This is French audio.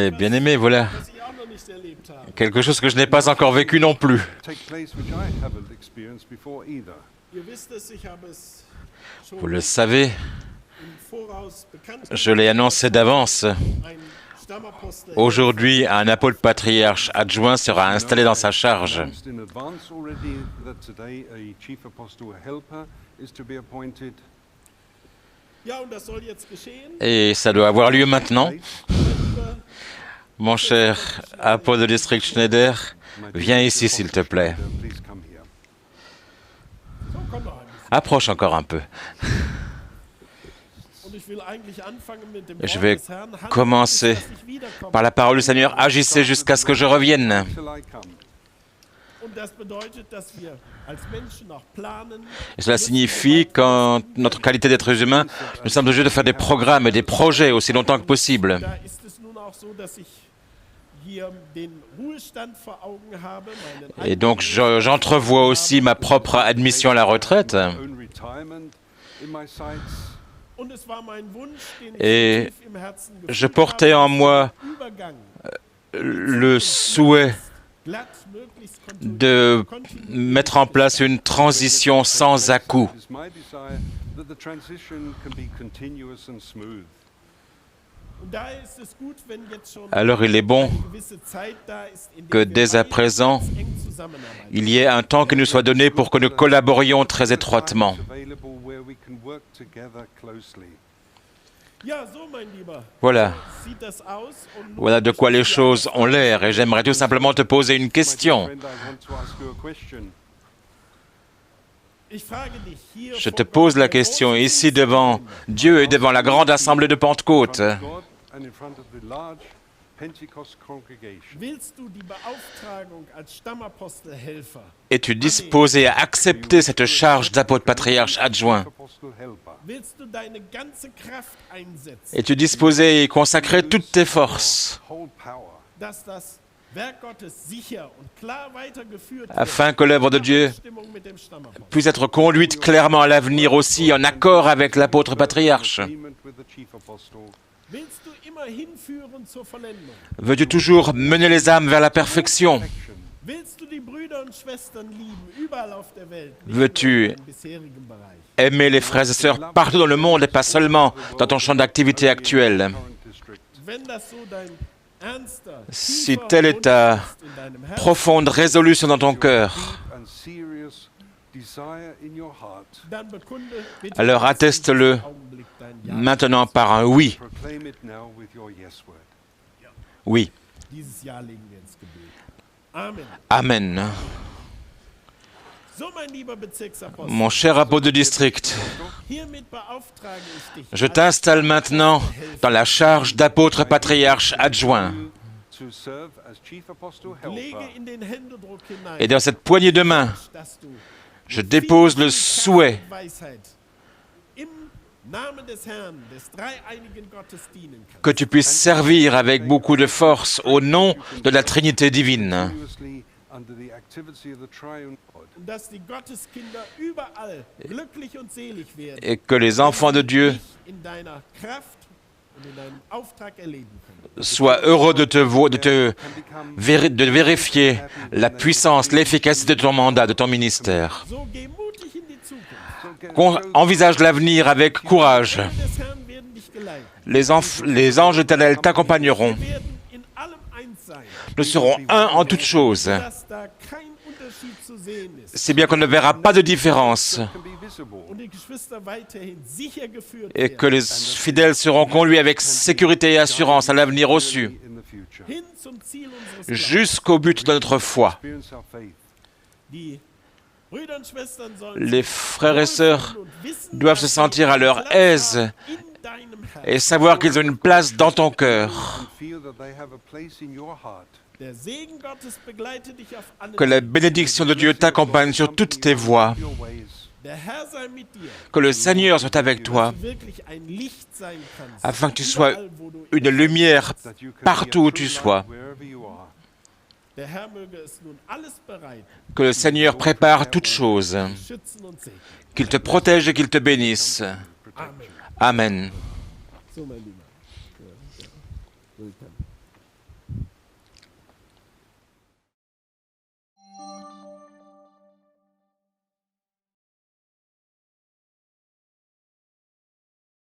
Mais bien aimé, voilà quelque chose que je n'ai pas encore vécu non plus. Vous le savez, je l'ai annoncé d'avance. Aujourd'hui, un apôtre patriarche adjoint sera installé dans sa charge. Et ça doit avoir lieu maintenant. Mon cher apôtre de district Schneider, viens ici s'il te plaît. Approche encore un peu. Je vais commencer par la parole du Seigneur. Agissez jusqu'à ce que je revienne. Et cela signifie qu'en notre qualité d'êtres humains, nous sommes obligés de faire des programmes et des projets aussi longtemps que possible. Et donc j'entrevois aussi ma propre admission à la retraite. Et je portais en moi le souhait de mettre en place une transition sans à-coups. Alors il est bon que dès à présent, il y ait un temps qui nous soit donné pour que nous collaborions très étroitement. Voilà. Voilà de quoi les choses ont l'air et j'aimerais tout simplement te poser une question. Je te pose la question ici devant Dieu et devant la grande assemblée de Pentecôte. Es-tu disposé à accepter cette charge d'apôtre patriarche adjoint? Es-tu disposé à y consacrer toutes tes forces afin que l'œuvre de Dieu puisse être conduite clairement à l'avenir aussi en accord avec l'apôtre patriarche? Veux-tu toujours mener les âmes vers la perfection? Veux-tu aimer les frères et sœurs partout dans le monde et pas seulement dans ton champ d'activité actuel? Si telle est ta profonde résolution dans ton cœur, alors atteste-le maintenant par un oui. Oui. Amen. Mon cher apôtre de district, je t'installe maintenant dans la charge d'apôtre patriarche adjoint. Et dans cette poignée de main, je dépose le souhait que tu puisses servir avec beaucoup de force au nom de la Trinité divine. Et que les enfants de Dieu soient heureux de vérifier la puissance, l'efficacité de ton mandat, de ton ministère. Envisage l'avenir avec courage. Les anges éternels t'accompagneront. Nous serons un en toutes choses. Si bien qu'on ne verra pas de différence et que les fidèles seront conduits avec sécurité et assurance à l'avenir reçu jusqu'au but de notre foi. Les frères et sœurs doivent se sentir à leur aise et savoir qu'ils ont une place dans ton cœur. Que la bénédiction de Dieu t'accompagne sur toutes tes voies. Que le Seigneur soit avec toi, afin que tu sois une lumière partout où tu sois. Que le Seigneur prépare toutes choses, qu'il te protège et qu'il te bénisse. Amen.